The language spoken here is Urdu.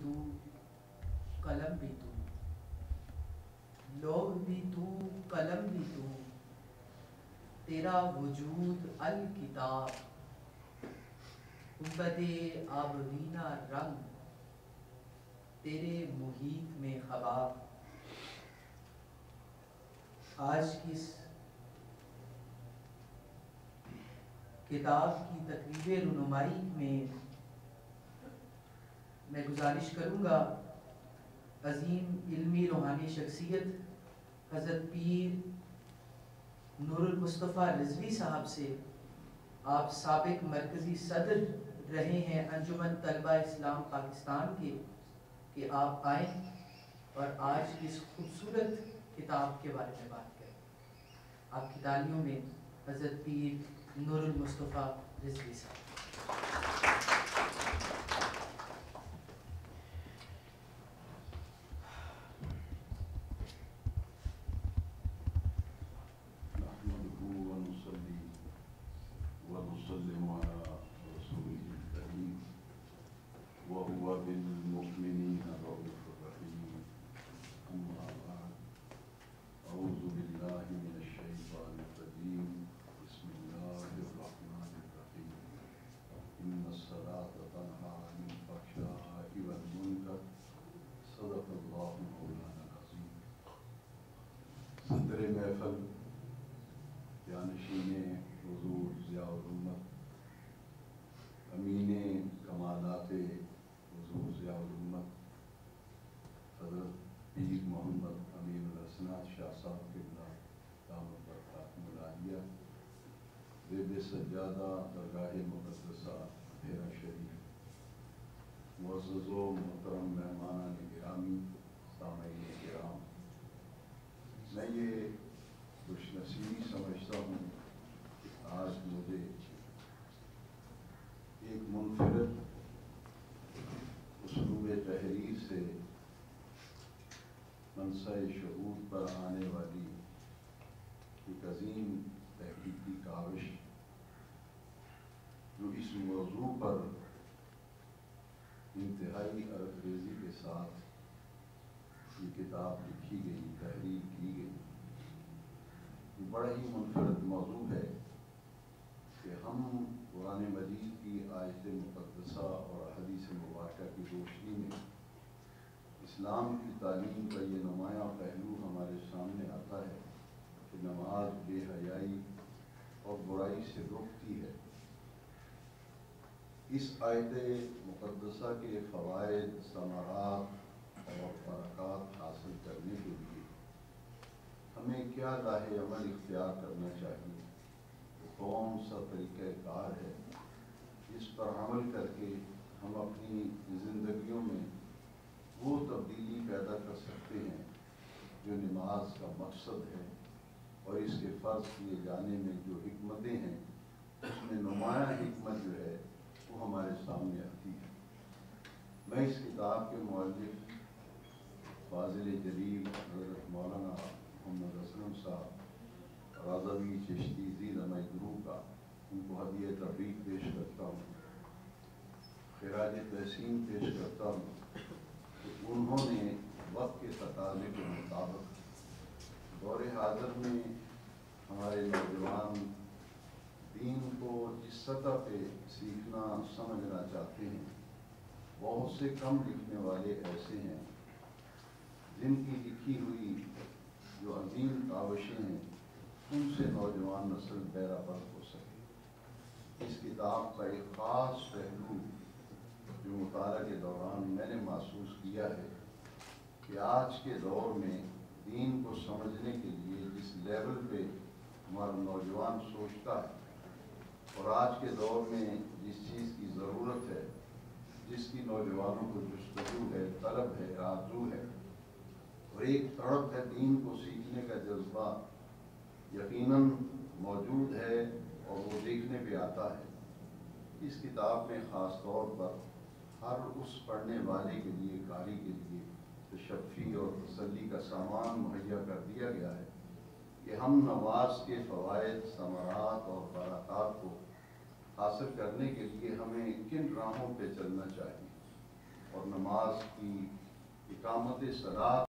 تو قلم بھی تو، لوح بھی تو قلم بھی تو، تیرا وجود الکتاب، گنبد آبگینہ رنگ تیرے محیط میں خباب۔ آج کی اس کتاب کی تقریب رونمائی میں گزارش کروں گا عظیم علمی روحانی شخصیت حضرت پیر نور المصطفیٰ رضوی صاحب سے۔ آپ سابق مرکزی صدر رہے ہیں انجمن طلبہ اسلام پاکستان کے، کہ آپ آئیں اور آج کی اس خوبصورت کتاب کے بارے میں بات کریں۔ آپ کی تالیوں میں حضرت پیر نور المصطفیٰ رضوی صاحب۔ ونسلم على رسوله الكريم وهو بالمؤمنين رؤوف رحيم أما بعد أعوذ بالله من الشيطان الرجيم بسم الله الرحمن الرحيم إن الصلاة تنهى عن الفحشاء والمنكر صدق الله مولانا العظيم۔ صدر محفل جانشین حضور ضیاء الامت، امین کمالات حضور ضیاء الامت حضرت پیر محمد امین الحسنات شاہ صاحب قبلہ دامت برکاتہم العالیہ، زیب سجادہ درگاہ مقدسہ ڈیرہ شریف، معزز و محترم مہمانان گرامی، سامعین کرام، میں یہ خوش نصیبی سمجھتا ہوں کہ آج مجھے ایک منفرد اسلوب تحریر سے منصہ شہود پر آنے والی ایک عظیم تحقیقی کاوش، جو اس موضوع پر انتہائی عرض کے ساتھ یہ کتاب لکھی گئی، تحریر کی گئی، بڑا ہی منفرد موضوع ہے کہ ہم قرآن مجید کی آیت مقدسہ اور حدیث مبارکہ کی روشنی میں اسلام کی تعلیم کا یہ نمایاں پہلو ہمارے سامنے آتا ہے کہ نماز بے حیائی اور برائی سے روکتی ہے۔ اس آیت مقدسہ کے فوائد، ثمرات اور برکات حاصل کرنے کے لیے ہمیں کیا راہ عمل اختیار کرنا چاہیے، کون سا طریقہ کار ہے جس پر عمل کر کے ہم اپنی زندگیوں میں وہ تبدیلی پیدا کر سکتے ہیں جو نماز کا مقصد ہے، اور اس کے فرض کیے جانے میں جو حکمتیں ہیں اس میں نمایاں حکمت جو ہے وہ ہمارے سامنے آتی ہے۔ میں اس کتاب کے مؤلف فاضل جلیل حضرت مولانا محمد اسلم صاحب رضوی چشتی زیرمہ گروہ کا ان کو ہدیہ تبریک پیش کرتا ہوں، خراج تحسین پیش کرتا ہوں کہ انہوں نے وقت کے تقاضے کے مطابق دور حاضر میں ہمارے نوجوان دین کو جس سطح پہ سیکھنا سمجھنا چاہتے ہیں، بہت سے کم لکھنے والے ایسے ہیں جن کی لکھی ہوئی جو عظیم کاوشیں ہیں ان سے نوجوان نسل بیرا برق ہو سکے۔ اس کتاب کا ایک خاص پہلو جو مطالعہ کے دوران میں نے محسوس کیا ہے کہ آج کے دور میں دین کو سمجھنے کے لیے جس لیول پہ ہمارا نوجوان سوچتا ہے، اور آج کے دور میں جس چیز کی ضرورت ہے، جس کی نوجوانوں کو جستجو ہے، طلب ہے، آرزو ہے، اور ایک تڑپ ہے دین کو سیکھنے کا جذبہ یقیناً موجود ہے اور وہ دیکھنے پہ آتا ہے۔ اس کتاب میں خاص طور پر ہر اس پڑھنے والے کے لیے، قاری کے لیے تشفی اور تسلی کا سامان مہیا کر دیا گیا ہے کہ ہم نماز کے فوائد، ثمرات اور برکات کو حاصل کرنے کے لیے ہمیں کن راہوں پہ چلنا چاہیے۔ اور نماز کی اقامت صلاۃ